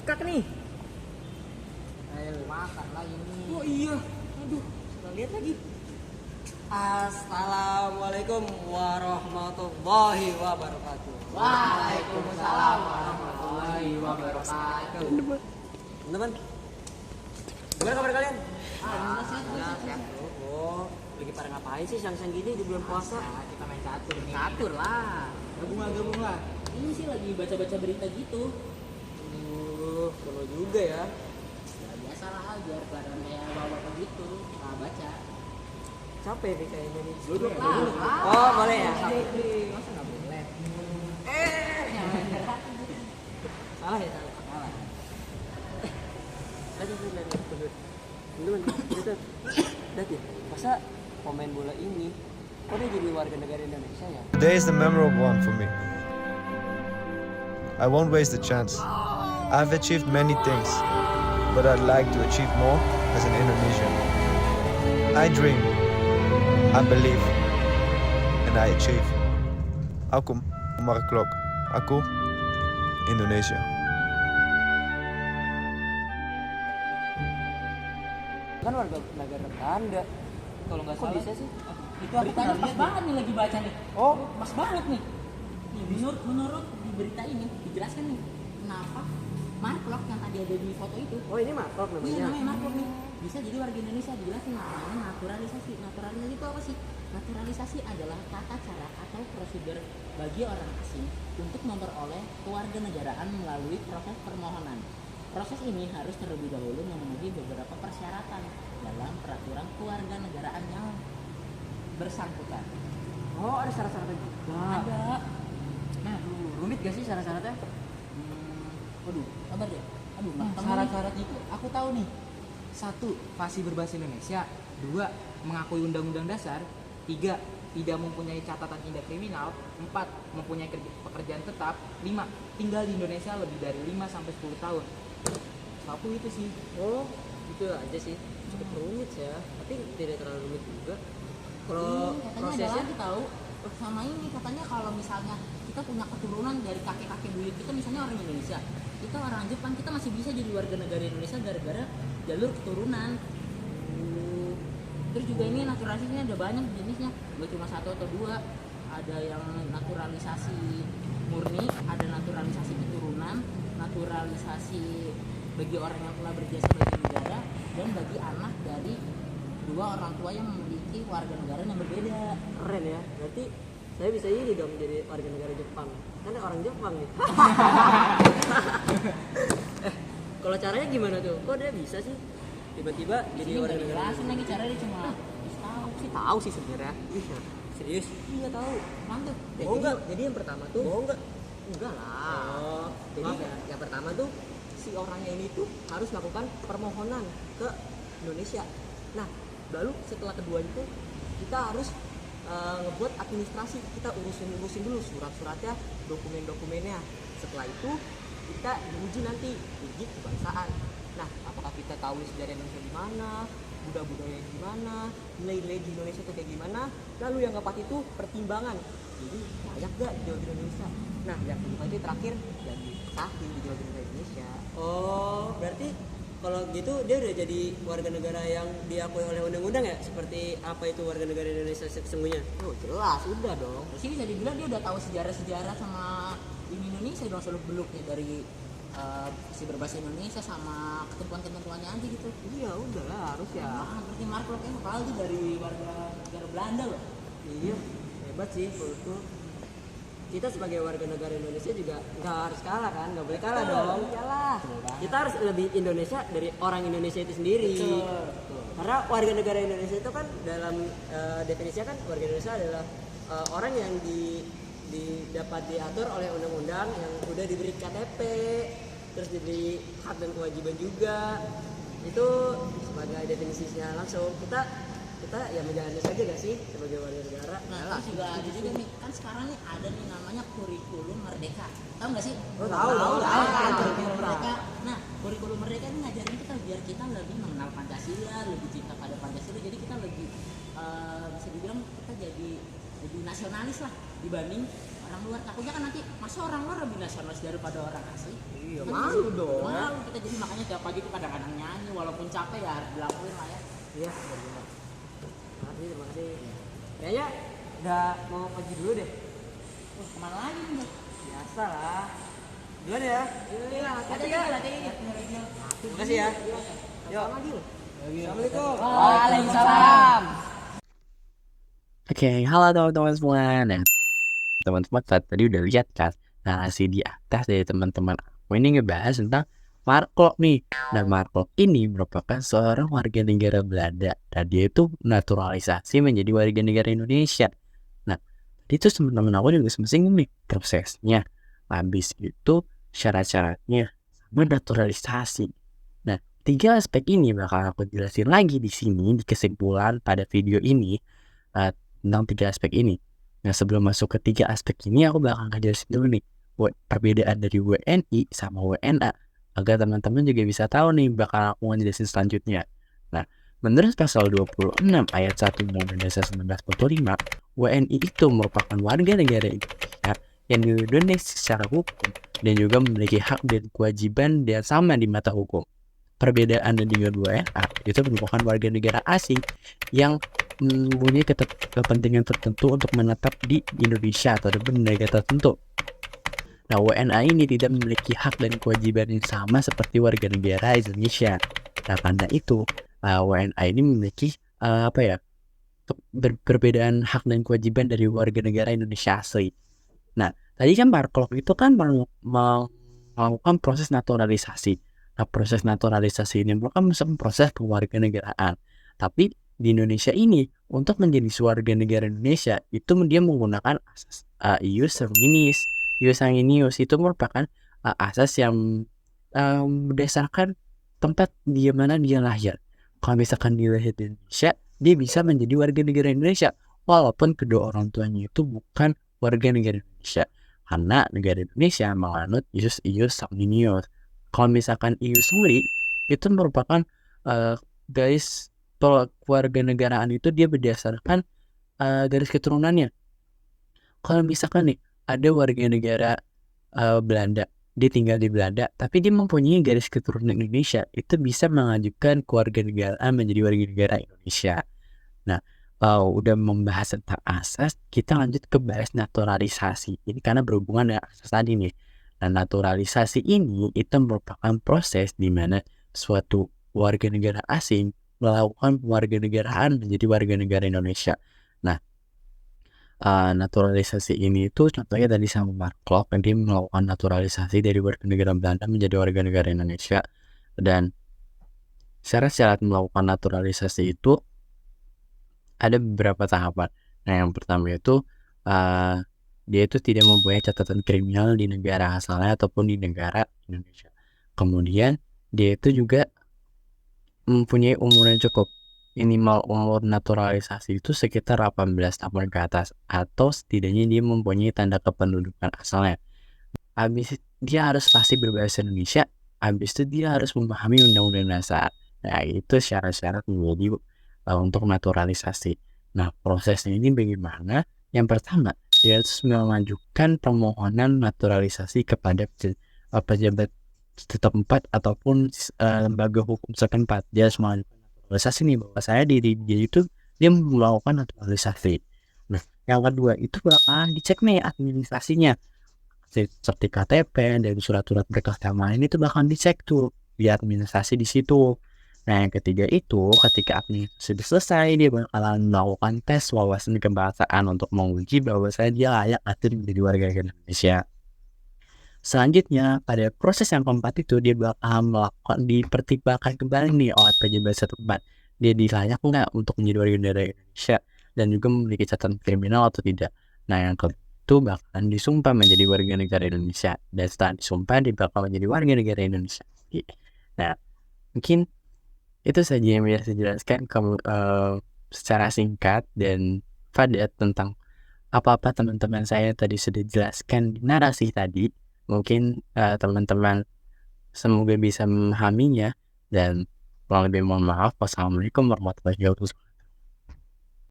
Skak nih. Ayo makan lah ini. Oh iya. Aduh, salah lihat lagi. Assalamualaikum warahmatullahi wabarakatuh. Waalaikumsalam warahmatullahi wabarakatuh. Teman-teman, gimana kabar kalian? Sehat. Oh, lagi pada ngapain sih siang-siang gini di bulan puasa? Nah, kita main catur nih. Catur lah. Gabung lah. Ini sih lagi baca-baca berita gitu. Perlu juga ya. Ya biasa lah biar kelihatan kayak bawa-bawa gitu. Nah, baca. Capek nih kayaknya nih. Duduk lah. Oh, boleh ya? Masa nggak boleh? Salah ya, salah. Lanjut. Teman-teman, kita lihat ya. Masa pemain bola ini kok dia jadi warga negara Indonesia ya? Today is the memorable one for me. I won't waste the chance. I've achieved many things, but I'd like to achieve more as an Indonesian. I dream, I believe, and I achieve. Aku Mark Klok. Aku Indonesia. Kan warga negara Belanda. Kalau nggak salah. Kok bisa sih? Itu beritanya pas banget nih lagi baca nih. Oh, Pas banget nih. Nih, menurut di berita ini dijelaskan nih kenapa Mark Klok yang tadi ada di foto itu. oh ini Mark Iya namanya. namanya Mark Klok nih. Bisa jadi warga Indonesia, dijelasin namanya naturalisasi. Naturalisasi itu apa sih? Naturalisasi adalah tata cara atau prosedur bagi orang asing untuk memperoleh kewarganegaraan melalui proses permohonan. Proses ini harus terlebih dahulu memenuhi beberapa persyaratan dalam peraturan kewarganegaraan yang bersangkutan. Oh, ada syarat-syaratnya juga. Ada. Nah, rumit gak sih syarat-syaratnya? Waduh, sabar deh. Aduh, Syarat-syaratnya itu aku tahu nih. 1. Fasih berbahasa Indonesia. 2. Mengakui Undang-Undang Dasar. 3. Tidak mempunyai catatan tindak kriminal. 4. Mempunyai pekerjaan tetap. 5. Tinggal di Indonesia lebih dari 5 sampai 10 tahun. Satu itu sih. Oh, itu aja sih. Cukup rumit ya, tapi tidak terlalu rumit juga. Kalau katanya ada prosesnya lagi tahu sama ini katanya kalau misalnya kita punya keturunan dari kakek-kakek buyut kita misalnya orang Indonesia, kita orang Jepang, kita masih bisa jadi warga negara Indonesia gara-gara jalur keturunan. Terus juga ini naturalisasinya ada banyak jenisnya, nggak cuma 1 atau 2. Ada yang naturalisasi murni, ada naturalisasi keturunan, naturalisasi bagi orang yang telah berjasa bagi negara, dan bagi anak dari 2 orang tua yang memiliki warga negara yang berbeda. keren ya. Berarti saya bisa ini dong jadi warga negara Jepang. Kan orang Jepang nih. Kalau caranya gimana tuh? Kok dia bisa sih tiba-tiba jadi Ini warga nggak negara? dijelasin lagi caranya, cuma tahu sih. Tahu sih sebenarnya. Serius? Iya tahu, mantep. Oh, enggak. Jadi yang pertama tuh. Oh enggak. Enggak lah. Oh, Jadi maaf ya. yang pertama tuh si orangnya ini tuh harus melakukan permohonan ke Indonesia. Nah, lalu setelah kedua itu kita harus ngebuat administrasi, kita urusin dulu surat-suratnya, dokumen-dokumennya. Setelah itu kita diuji nanti uji kebangsaan. Nah, apakah kita tahu sejarah Indonesia gimana, budaya-budaya gimana, nilai-nilai di Indonesia itu kayak gimana. Lalu yang keempat itu pertimbangan. Jadi layak gak di Indonesia? Nah, yang kelima itu terakhir jadi sah di Indonesia. Oh, berarti kalau gitu dia udah jadi warga negara yang diakui oleh undang-undang ya? Seperti apa itu warga negara Indonesia sesungguhnya? Oh jelas, udah dong. Terus ini bisa dibilang dia udah tahu sejarah-sejarah sama ini Indonesia dong, seluk beluknya dari si berbahasa Indonesia sama ketentuan-ketentuannya aja gitu. Iya udah lah, harus ya. Nah, berarti Mark Klok yang apalagi dari warga negara Belanda loh. Iya, hebat sih menurutku. Kita sebagai warga negara Indonesia juga nggak harus kalah kan? Nggak boleh kalah dong. Iyalah. Kita harus lebih Indonesia dari orang Indonesia itu sendiri. Betul. Karena warga negara Indonesia itu kan dalam definisinya kan warga Indonesia adalah orang yang dapat diatur oleh undang-undang yang udah diberi KTP, terus diberi hak dan kewajiban juga. Itu sebagai definisinya langsung kita ya menjalani saja gak sih sebagai warga negara. Nah, terus juga ada juga nih, kan sekarang nih ada nih namanya kurikulum merdeka. Tahu nggak sih? Oh, tahu. Kan, kurikulum merdeka. Nah, kurikulum merdeka ini ngajarin kita biar kita lebih mengenal Pancasila, lebih cinta pada Pancasila. Jadi kita lebih bisa dibilang kita jadi nasionalis lah dibanding orang orang luar. Takutnya kan nanti masa orang luar lebih nasionalis daripada orang asli. Iya, Kan malu jadi- dong. Malu kita, jadi makanya tiap pagi tuh kadang-kadang nyanyi walaupun capek ya harus dilakuin lah ya. Iya, benar. Terima kasih. Kayaknya udah mau pergi dulu deh. Wah, kemana lagi nih? Biasa lah. Duluan ya. Iya, hati-hati ya. Terima kasih ya. Yuk. Assalamualaikum. Waalaikumsalam. Oke, halo teman-teman semua. Nah, teman-teman tadi udah lihat kan narasi di atas dari teman-teman aku ini ngebahas tentang Mark Klok nih. Nah, Mark Klok ini merupakan seorang warga negara Belanda dan dia itu naturalisasi menjadi warga negara Indonesia. Nah, itu teman-teman aku juga semestinya nih prosesnya. Habis itu syarat-syaratnya sama naturalisasi. Nah, 3 aspek ini bakal aku jelasin lagi di sini di kesimpulan pada video ini tentang 3 aspek ini. Nah, sebelum masuk ke 3 aspek ini, aku bakal ngejelasin dulu nih perbedaan dari WNI sama WNA agar teman-teman juga bisa tahu nih bakal aku ngejelasin selanjutnya. Nah, menurut pasal 26 ayat 1 Undang-Undang Dasar 1945, WNI itu merupakan warga negara Indonesia yang dilindungi secara hukum dan juga memiliki hak dan kewajiban yang sama di mata hukum. Perbedaan dengan WNA itu merupakan warga negara asing yang mempunyai kepentingan tertentu untuk menetap di Indonesia atau di negara tertentu. Nah, WNA ini tidak memiliki hak dan kewajiban yang sama seperti warga negara Indonesia. Nah, karena itu WNA ini memiliki perbedaan hak dan kewajiban dari warga negara Indonesia asli. Nah, tadi kan Mark Klok itu kan melakukan proses naturalisasi. Nah, proses naturalisasi ini merupakan proses kewarganegaraan. Tapi di Indonesia ini, untuk menjadi warga negara Indonesia, itu dia menggunakan asas ius sanguinis. Ius sanguinis itu merupakan asas yang berdasarkan tempat di mana dia lahir. Kalau misalkan dia lahir di Indonesia, dia bisa menjadi warga negara Indonesia, walaupun kedua orang tuanya itu bukan warga negara Indonesia. Karena negara Indonesia menganut ius sanguinis. Kalau misalkan ius sendiri, itu merupakan garis kewarganegaraan itu dia berdasarkan garis keturunannya. Kalau misalkan nih ada warga negara Belanda, dia tinggal di Belanda, tapi dia mempunyai garis keturunan Indonesia, itu bisa mengajukan kewarganegaraan menjadi warga negara Indonesia. Nah, udah membahas tentang asas, kita lanjut ke bahas naturalisasi. Ini karena berhubungan dengan asas tadi nih. Nah, naturalisasi ini itu merupakan proses di mana suatu warga negara asing melakukan warganegaraan menjadi warga negara Indonesia. Nah, naturalisasi ini itu contohnya tadi sama Mark Klok, yang dia melakukan naturalisasi dari warga negara Belanda menjadi warga negara Indonesia. Dan syarat-syarat melakukan naturalisasi itu ada beberapa tahapan. Nah, yang pertama itu dia itu tidak mempunyai catatan kriminal di negara asalnya ataupun di negara Indonesia. Kemudian dia itu juga mempunyai umur yang cukup. Minimal umur naturalisasi itu sekitar 18 tahun ke atas, atau setidaknya dia mempunyai tanda kependudukan asalnya. Habis dia harus pasti berbahasa Indonesia, habis itu dia harus memahami undang-undang dasar. Nah, itu syarat-syarat menjadi untuk naturalisasi. Nah, prosesnya ini bagaimana? Yang pertama, dia harus mengajukan permohonan naturalisasi kepada pejabat setempat ataupun lembaga hukum setempat. Dia harus mengajukan naturalisasi nih, bahwa saya diri dia itu dia melakukan naturalisasi. Nah, yang kedua itu bakalan dicek nih administrasinya, seperti KTP dan surat-surat berkas keamanan itu bakalan dicek tuh di administrasi di situ. Nah, yang ketiga itu ketika administrasi sudah selesai, dia bakalan melakukan tes wawasan kebangsaan untuk menguji bahwa dia layak atau menjadi warga negara Indonesia. Selanjutnya, pada proses yang keempat itu dia bakal melakukan dipertimbangkan kembali nih oleh pejabat setempat. Dia layak nggak untuk menjadi warga negara Indonesia dan juga memiliki catatan kriminal atau tidak. Nah, yang itu bakalan disumpah menjadi warga negara Indonesia, dan setelah disumpah dia bakal menjadi warga negara Indonesia. Nah, mungkin itu saja yang bisa saya jelaskan secara singkat dan padat tentang apa-apa teman-teman saya tadi sudah jelaskan di narasi tadi. Mungkin teman-teman semoga bisa memahaminya, dan kurang lebih mohon maaf. Wassalamualaikum warahmatullahi wabarakatuh.